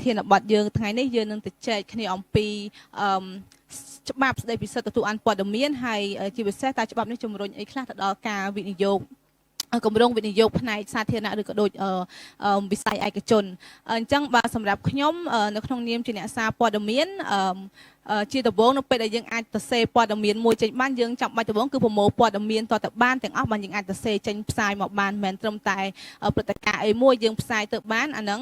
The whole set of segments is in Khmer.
ធានបទយើងថ្ងៃនេះយើងនឹងទៅចែកគ្នាអំពីច្បាប់ស្តីពីសិទ្ធិទទួលបានព័ត៌មានហើយជាពិសេសតើច្បាប់នេះជំរុញអីខ្លះទៅដល់ការវិនិយោគគម្រោងវិនិយោគផ្នែកសាធារណៈឬក៏ដូចវិស័យឯកជនអញ្ចឹងបាទសម្រាប់ខ្ញុំនៅក្នុងនាមជាអ្នកសារព័ត៌មានជាដំបូងនៅពេលដែលយើងអាចទៅសេព័ត៌មានមួយចេញបានយើងចាំបាច់ដំបូងគឺប្រមូលព័ត៌មានតទៅបានទាំងអស់បានយើងអាចទៅសេចេញផ្សាយមកបានមិនត្រឹមតែព្រឹត្តិការណ៍អីមួយយើងផ្សាយទៅបានអាហ្នឹង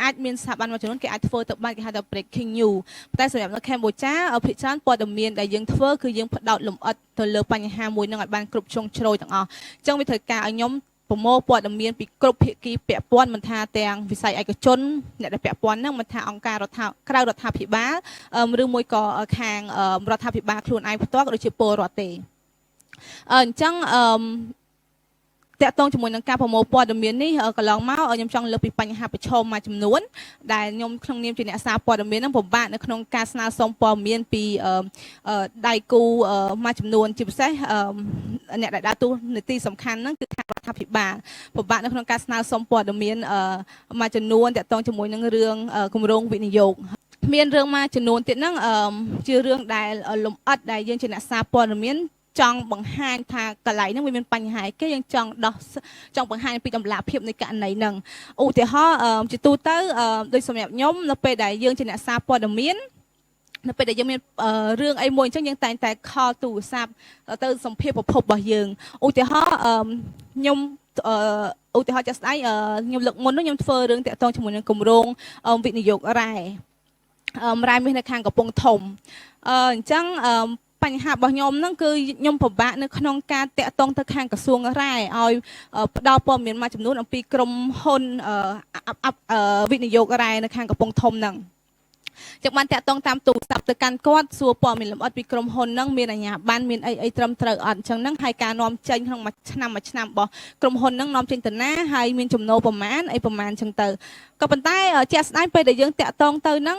អាចមានស្ថាប័នមួយចំនួនគេអាចធ្វើទៅបានគេហៅថា breaking news តែសម្រាប់នៅកម្ពុជាភាគច្រើនព័ត៌មានដែលយើងធ្វើគឺយើងផ្ដោតលម្អិតទៅលើបញ្ហាមួយហ្នឹងឲ្យបានគ្រប់ជ្រុងជ្រោយទាំងអស់អញ្ចឹងវាត្រូវការឲ្យខ្ញុំប្រមូលព័ត៌មានពីគ្រប់ភាគីពាក់ព័ន្ធមិនថាទាំងវិស័យឯកជនអ្នកដែលពាក់ព័ន្ធហ្នឹងមិនថាអង្គការក្រៅរដ្ឋាភិបាលឬមួយក៏ខាងរដ្ឋាភិបាលខ្លួនឯងផ្ទាល់ក៏ដូចជាពលរដ្ឋទេអញ្ចឹងតកតងជាមួយនឹងការប្រមូលព័ត៌មាននេះកន្លងមកខ្ញុំចង់លើកពីបញ្ហាប្រឈមមួយចំនួនដែលខ្ញុំក្នុងនាមជាអ្នកសារព័ត៌មាននឹងពិបាកនៅក្នុងការស្នើសុំព័ត៌មានពីដៃគូមួយចំនួនជាពិសេសអ្នកដែលដើរតួនាទីសំខាន់ហ្នឹងគឺខាងរដ្ឋាភិបាលពិបាកនៅក្នុងការស្នើសុំព័ត៌មានមួយចំនួនតកតងជាមួយនឹងរឿងគម្រោងវិនិយោគមានរឿងមួយចំនួនទៀតហ្នឹងជារឿងដែលលម្អិតដែលយើងជាអ្នកសារព័ត៌មានចង់បង្ហាញថាកន្លែងហ្នឹងវាមានបញ្ហាគេយើងចង់បង្ហាញពីតម្លាភាពនៃករណីហ្នឹងឧទាហរណ៍ជាទូទៅដូចសម្រាប់ខ្ញុំនៅពេលដែលយើងជាអ្នកសារព័ត៌មាននៅពេលដែលយើងមានរឿងអីមួយអញ្ចឹងយើងតែងតែខលទូរស័ព្ទទៅសម្ភារប្រភពរបស់យើងឧទាហរណ៍ខ្ញុំឧទាហរណ៍ចាស់ស្ដែងខ្ញុំលើកមុននោះខ្ញុំធ្វើរឿងតាក់ទងជាមួយនឹងគម្រោងវិនិយោគរ៉ែមាសនៅខាងកំពង់ធំអញ្ចឹងបញ្ហារបស់ខ្ញុំហ្នឹងគឺខ្ញុំពិបាកនៅក្នុងការតាក់ទងទៅខាងក្រសួងរ៉ែឲ្យផ្ដល់ព័ត៌មានមួយចំនួនអំពីក្រុមហ៊ុនវិនិយោគរ៉ែនៅខាងកំពង់ធំហ្នឹងចឹងបានតាក់ទងតាមទូរស័ព្ទទៅកាន់គាត់សួរព័ត៌មានលម្អិតពីក្រុមហ៊ុនហ្នឹងមានអាជ្ញាប័ណ្ណមានអីត្រឹមត្រូវអត់អញ្ចឹងហ្នឹងហើយការនាំចេញក្នុងមួយឆ្នាំរបស់ក្រុមហ៊ុនហ្នឹងនាំចេញទៅណាហើយមានចំណូលប្រមាណអីប្រមាណអញ្ចឹងទៅក៏ប៉ុន្តែជាក់ស្ដែងពេលដែលយើងតាក់ទងទៅហ្នឹង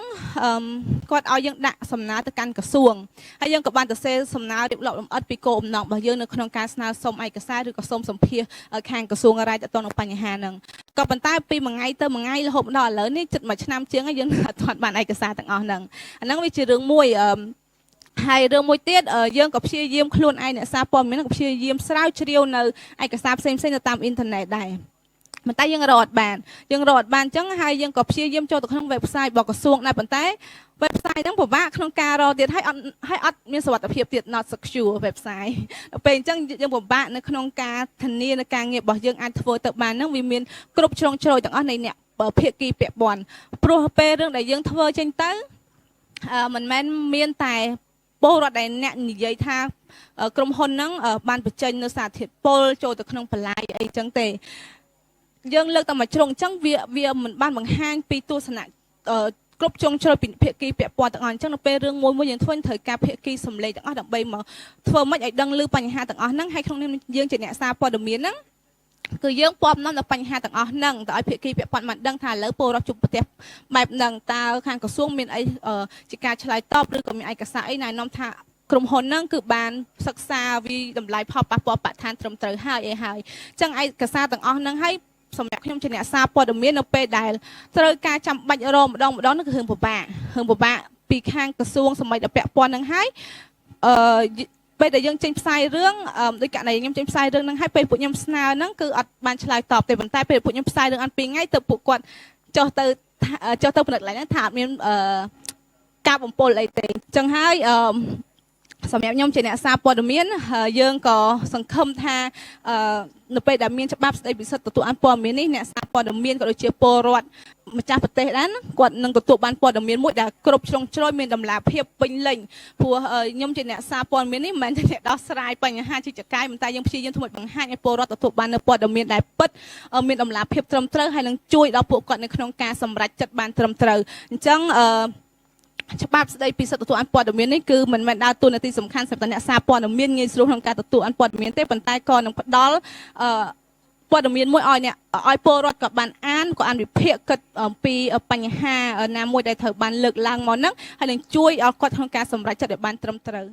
គាត់ឲ្យយើងដាក់សំណើទៅកាន់ក្រសួងហើយយើងក៏បានទៅសេសំណើរៀបរាប់លម្អិតពីគោលបំណងរបស់យើងនៅក្នុងការស្នើសុំឯកសារឬក៏សុំសម្ភារខាងក្រសួងរ៉ែតាក់ទងនឹងបញ្ហាហ្នឹងក៏ប៉ុន្តែពីមួយថ្ងៃទៅមួយថ្ងៃរហូតដល់ឥឡូវនេះជិតមួយឆ្នាំជាងហើយយើងអត់ទាន់បានឯកសារទាំងអស់ហ្នឹងអាហ្នឹងវាជារឿងមួយហើយរឿងមួយទៀតយើងក៏ព្យាយាមខ្លួនឯងអ្នកសារព័ត៌មានក៏ព្យាយាមស្រាវជ្រាវនៅឯកសារផ្សេងៗនៅតាមអ៊ីនធឺណិតដែរប៉ុន្តែយើងរកអត់បានអញ្ចឹងហើយយើងក៏ព្យាយាមចូលទៅក្នុង website របស់ក្រសួងដែរប៉ុន្តែ website ហ្នឹងពិបាកក្នុងការរកទៀតហើយអត់មានសុវត្ថិភាពទៀត not secure website ដល់ពេលអញ្ចឹងយើងពិបាកនៅក្នុងការធានានៅការងាររបស់យើងអាចធ្វើទៅបានហ្នឹងវាមានគ្រប់ជ្រុងជ្រោយទាំងអស់នៃអ្នកភាគីពាក់ព័ន្ធព្រោះពេលរឿងដែលយើងធ្វើចេញទៅមិនមែនមានតែពលរដ្ឋដែលអ្នកនិយាយថាក្រុមហ៊ុនហ្នឹងបានបញ្ចេញនៅសារធាតុពុលចូលទៅក្នុងបន្លាយអីចឹងទេយើងលើកតែមួយជ្រុងអញ្ចឹងវាមិនបានបង្ហាញពីទស្សនៈគ្រប់ជ្រុងជ្រោយពីភាគីពាក់ព័ន្ធទាំងអស់អញ្ចឹងនៅពេលរឿងមួយយើងធ្វើត្រូវការភាគីសម្លេងទាំងអស់ដើម្បីមកធ្វើម៉េចឲ្យដឹងឮបញ្ហាទាំងអស់ហ្នឹងហើយក្នុងនេះយើងជាអ្នកសារព័ត៌មានហ្នឹងគឺយើងព័ត៌មានដល់បញ្ហាទាំងអស់ហ្នឹងទៅឲ្យភាគីពាក់ព័ន្ធបានដឹងថាឥឡូវពលរដ្ឋជួបប្រទះបែបហ្នឹងតើខាងក្រសួងមានអីជាការឆ្លើយតបឬក៏មានឯកសារអីណែនាំថាក្រុមហ៊ុនហ្នឹងគឺបានសិក្សាវិតម្លៃផលប៉ះពាល់បរិស្ថានត្រឹមត្រូវហើយអញ្ចឹងឯកសារទាំងអស់ហ្នឹងហើយសម្រាប់ខ្ញុំជាអ្នកសារព័ត៌មាននៅពេលដែលត្រូវការចាំបាច់រម្ដងនោះគឺរឿងពិបាកពីខាងក្រសួងសម្រាប់តែពាក់ព័ន្ធហ្នឹងហើយពេលដែលយើងចេញផ្សាយរឿងដូចករណីខ្ញុំចេញផ្សាយរឿងហ្នឹងហើយពេលពួកខ្ញុំស្នើហ្នឹងគឺអត់បានឆ្លើយតបទេប៉ុន្តែពេលពួកខ្ញុំផ្សាយរឿងអត់2ថ្ងៃទៅពួកគាត់ចុះទៅពិនិត្យឡើងហ្នឹងថាអត់មានការបំពុលអីទេអញ្ចឹងហើយសម្រាប់ខ្ញុំជាអ្នកសារព័ត៌មានយើងក៏សង្ឃឹមថានៅពេលដែលមានច្បាប់ស្តីពីសិទ្ធិទទួលបានព័ត៌មាននេះអ្នកសារព័ត៌មានក៏ដូចជាពលរដ្ឋម្ចាស់ប្រទេសដែរគាត់នឹងទទួលបានព័ត៌មានមួយដែលគ្រប់ជ្រុងជ្រោយមានតម្លាភាពពេញលេញព្រោះខ្ញុំជាអ្នកសារព័ត៌មាននេះមិនមែនតែអ្នកដោះស្រាយបញ្ហាជាចកាយប៉ុន្តែយើងព្យាយាមធ្វើឲ្យបង្ហាញឲ្យពលរដ្ឋទទួលបាននូវព័ត៌មានដែលពិតមានតម្លាភាពត្រឹមត្រូវហើយនឹងជួយដល់ពួកគាត់នៅក្នុងការសម្រេចចិត្តបានត្រឹមត្រូវអញ្ចឹងច្បាប់ស្តីពីសិទ្ធិទទួលបានព័ត៌មាននេះគឺមិនមែនដើរតួនាទីសំខាន់សម្រាប់អ្នកសារព័ត៌មានងាយស្រួលក្នុងការទទួលបានព័ត៌មានទេប៉ុន្តែក៏នឹងផ្ដល់ព័ត៌មានមួយឲ្យពលរដ្ឋក៏បានអានវិភាគគិតអំពីបញ្ហាណាមួយដែលត្រូវបានលើកឡើងមកហ្នឹងហើយនឹងជួយឲ្យគាត់ក្នុងការសម្រេចចិត្តឲ្យបានត្រឹមត្រូវ